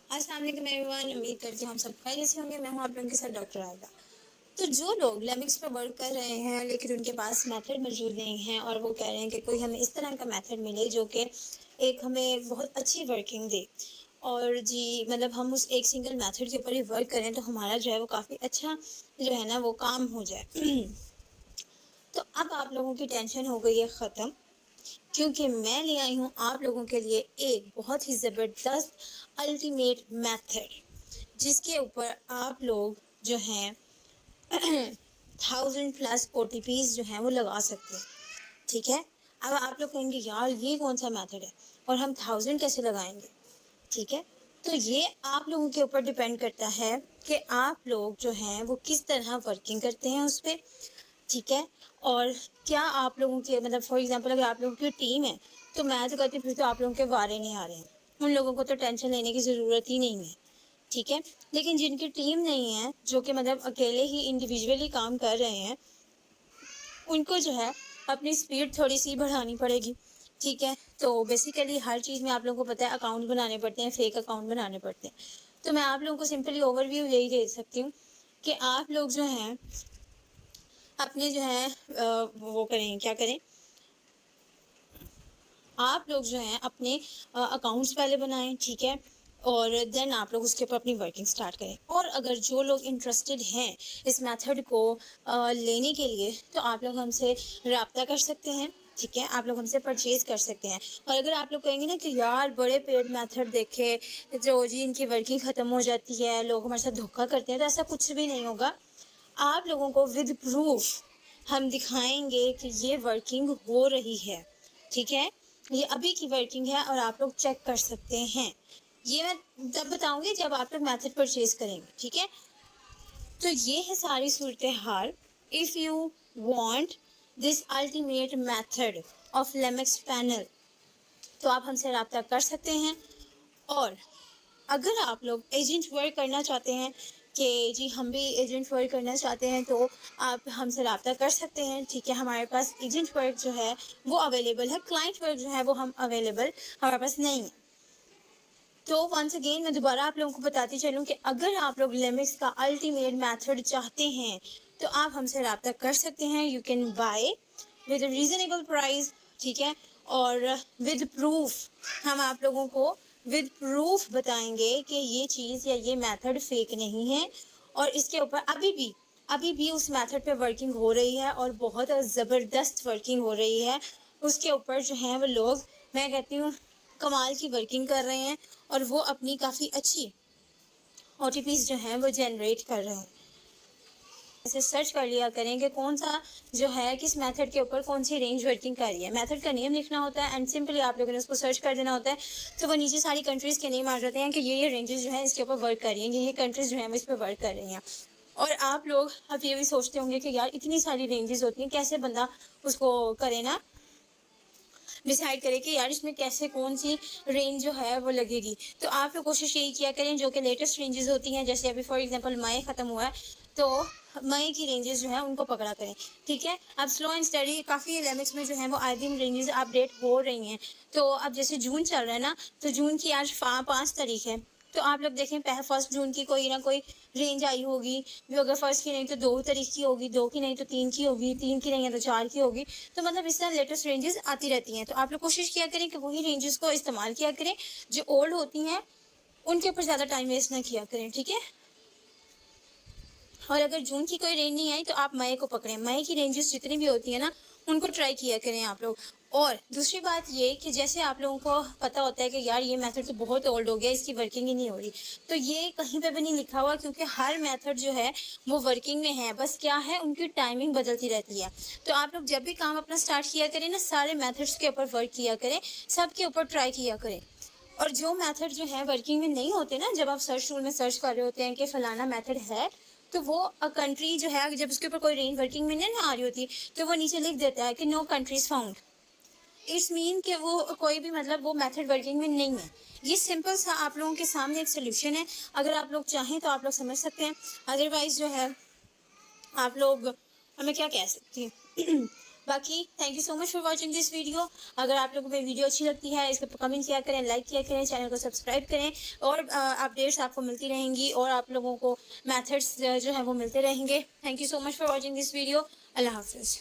السلام علیکم ایوریون، امید کرتی ہوں ہم سب خیریت سے ہوں گے۔ میں ہوں آپ لوگوں کے ساتھ ڈاکٹر عائدہ۔ تو جو لوگ لیمکس پہ ورک کر رہے ہیں لیکن ان کے پاس میتھڈ موجود نہیں ہیں اور وہ کہہ رہے ہیں کہ کوئی ہمیں اس طرح کا میتھڈ ملے جو کہ ایک ہمیں بہت اچھی ورکنگ دے، اور جی مطلب ہم اس ایک سنگل میتھڈ کے اوپر ہی ورک کریں تو ہمارا جو ہے وہ کافی اچھا جو ہے نا وہ کام ہو جائے تو اب آپ لوگوں کی ٹینشن ہو گئی ہے ختم، کیونکہ میں لے آئی ہوں آپ لوگوں کے لیے ایک بہت ہی زبردست الٹیمیٹ میتھڈ، جس کے اوپر آپ لوگ جو ہیں 1000+ OTPs جو ہیں وہ لگا سکتے ہیں، ٹھیک ہے۔ اب آپ لوگ کہیں گے یار یہ کون سا میتھڈ ہے اور ہم 1000 کیسے لگائیں گے، ٹھیک ہے۔ تو یہ آپ لوگوں کے اوپر ڈیپینڈ کرتا ہے کہ آپ لوگ جو ہیں وہ کس طرح ورکنگ کرتے ہیں اس پہ، ٹھیک ہے۔ اور کیا آپ لوگوں کے مطلب فار ایگزامپل اگر آپ لوگوں کی ٹیم ہے تو میں تو کہتی ہوں پھر تو آپ لوگوں کے وارے نہیں آ رہے ہیں، ان لوگوں کو تو ٹینشن لینے کی ضرورت ہی نہیں ہے، ٹھیک ہے۔ لیکن جن کی ٹیم نہیں ہے، جو کہ مطلب اکیلے ہی انڈیویجولی کام کر رہے ہیں، ان کو جو ہے اپنی سپیڈ تھوڑی سی بڑھانی پڑے گی، ٹھیک ہے۔ تو بیسیکلی ہر چیز میں آپ لوگوں کو پتہ ہے اکاؤنٹ بنانے پڑتے ہیں، فیک اکاؤنٹ بنانے پڑتے ہیں۔ تو میں آپ لوگوں کو سمپلی اوور ویو یہی دے سکتی ہوں کہ آپ لوگ جو ہیں اپنے جو ہے وہ کریں، کیا کریں، آپ لوگ جو ہیں اپنے اکاؤنٹس پہلے بنائیں، ٹھیک ہے، اور دین آپ لوگ اس کے اوپر اپنی ورکنگ سٹارٹ کریں۔ اور اگر جو لوگ انٹرسٹڈ ہیں اس میتھڈ کو لینے کے لیے تو آپ لوگ ہم سے رابطہ کر سکتے ہیں، ٹھیک ہے، آپ لوگ ہم سے پرچیز کر سکتے ہیں۔ اور اگر آپ لوگ کہیں گے نا کہ یار بڑے پیڈ میتھڈ دیکھے جو جی ان کی ورکنگ ختم ہو جاتی ہے، لوگ ہمارے ساتھ دھوکہ کرتے ہیں، تو ایسا کچھ بھی نہیں ہوگا۔ آپ لوگوں کو ود پروف ہم دکھائیں گے کہ یہ ورکنگ ہو رہی ہے، ٹھیک ہے، یہ ابھی کی ورکنگ ہے اور آپ لوگ چیک کر سکتے ہیں۔ یہ میں تب بتاؤں گی جب آپ لوگ میتھڈ پرچیز کریں گے، ٹھیک ہے۔ تو یہ ہے ساری صورتحال۔ If you want this ultimate method of لیمکس پینل تو آپ ہم سے رابطہ کر سکتے ہیں۔ اور اگر آپ لوگ ایجنٹ ورک کرنا چاہتے ہیں کہ جی ہم بھی ایجنٹ ورک کرنا چاہتے ہیں تو آپ ہم سے رابطہ کر سکتے ہیں، ٹھیک ہے۔ ہمارے پاس ایجنٹ ورک جو ہے وہ اویلیبل ہے، کلائنٹ ورک جو ہے وہ ہم اویلیبل ہمارے پاس نہیں ہے۔ تو ونس اگین میں دوبارہ آپ لوگوں کو بتاتی چلوں کہ اگر آپ لوگ لیمکس کا الٹیمیٹ میتھڈ چاہتے ہیں تو آپ ہم سے رابطہ کر سکتے ہیں۔ You can buy with reasonable price, ٹھیک ہے، اور ود پروف ہم آپ لوگوں کو ود پروف بتائیں گے کہ یہ چیز یا یہ میتھڈ فیک نہیں ہے، اور اس کے اوپر ابھی بھی اس میتھڈ پہ ورکنگ ہو رہی ہے اور بہت زبردست ورکنگ ہو رہی ہے۔ اس کے اوپر جو ہیں وہ لوگ میں کہتی ہوں کمال کی ورکنگ کر رہے ہیں، اور وہ اپنی کافی اچھی OTPs جو ہیں وہ جنریٹ کر رہے ہیں۔ اسے سرچ کر لیا کریں کہ کون سا جو ہے کس میتھڈ کے اوپر کون سی رینج ورکنگ کر رہی ہے۔ میتھڈ کا نیم لکھنا ہوتا ہے اینڈ سمپلی آپ لوگوں نے اس کو سرچ کر دینا ہوتا ہے، تو وہ نیچے ساری کنٹریز کے نیم آ جاتے ہیں کہ یہ رینجز جو ہیں اس کے اوپر ورک کر رہی ہیں، یہ کنٹریز جو ہیں وہ اس پہ ورک کر رہی ہیں۔ اور آپ لوگ اب یہ بھی سوچتے ہوں گے کہ یار اتنی ساری رینجز ہوتی ہیں، کیسے بندہ اس کو کرے نا ڈیسائیڈ کرے کہ یار اس میں کیسے کون سی رینج جو ہے وہ لگے گی۔ تو آپ لوگ کوشش یہی کیا کریں جو کہ لیٹسٹ رینجز ہوتی ہیں، جیسے ابھی فار ایگزامپل مئی ختم ہوا ہے تو مئی کی رینجز جو ہیں ان کو پکڑا کریں، ٹھیک ہے۔ اب سلو اینڈ اسٹڈی کافی لیمکس میں جو ہیں وہ آئے دن رینجز اپڈیٹ ہو رہی ہیں۔ تو اب جیسے جون چل رہا ہے نا، تو جون کی آج 5 تاریخ ہے، تو آپ لوگ دیکھیں 1 جون کی کوئی نہ کوئی رینج آئی ہوگی، جو اگر 1 کی نہیں تو 2 تاریخ کی ہوگی، 2 کی نہیں تو 3 کی ہوگی، 3 کی نہیں ہے تو 4 کی ہوگی۔ تو مطلب اس طرح لیٹسٹ رینجز آتی رہتی ہیں، تو آپ لوگ کوشش کیا کریں کہ وہی رینجز کو استعمال کیا کریں، جو اولڈ ہوتی ہیں ان کے اوپر زیادہ ٹائم ویسٹ نہ کیا کریں، ٹھیک ہے۔ اور اگر جون کی کوئی رینج نہیں آئی تو آپ مئی کو پکڑیں، مئی کی رینجز جتنی بھی ہوتی ہیں نا ان کو ٹرائی کیا کریں آپ لوگ۔ اور دوسری بات یہ کہ جیسے آپ لوگوں کو پتہ ہوتا ہے کہ یار یہ میتھڈ تو بہت اولڈ ہو گیا، اس کی ورکنگ ہی نہیں ہو رہی، تو یہ کہیں پہ بھی نہیں لکھا ہوا، کیونکہ ہر میتھڈ جو ہے وہ ورکنگ میں ہے، بس کیا ہے ان کی ٹائمنگ بدلتی رہتی ہے۔ تو آپ لوگ جب بھی کام اپنا سٹارٹ کیا کریں نا، سارے میتھڈس کے اوپر ورک کیا کریں، سب کے اوپر ٹرائی کیا کریں۔ اور جو میتھڈ جو ہے ورکنگ میں نہیں ہوتے نا، جب آپ سرچ ٹول میں سرچ کر رہے ہوتے ہیں کہ فلانا میتھڈ ہے، تو وہ کنٹری جو ہے جب اس کے اوپر کوئی رینج ورکنگ میں نہیں آ رہی ہوتی تو وہ نیچے لکھ دیتا ہے کہ نو کنٹریز فاؤنڈ، اٹس مین کہ وہ کوئی بھی مطلب وہ میتھڈ ورکنگ میں نہیں ہے۔ یہ سمپل سا آپ لوگوں کے سامنے ایک سولوشن ہے، اگر آپ لوگ چاہیں تو آپ لوگ سمجھ سکتے ہیں، ادروائز جو ہے آپ لوگ ہمیں کیا کہہ سکتی ہیں باقی thank you so much for watching this video. اگر آپ لوگوں کو میری ویڈیو اچھی لگتی ہے اس کو کمنٹ کیا کریں, لائک کیا کریں, چینل کو سبسکرائب کریں, اور اپڈیٹس آپ کو ملتی رہیں گی اور آپ لوگوں کو میتھڈس جو ہیں وہ ملتے رہیں گے. Thank you so much for watching this video. اللہ حافظ.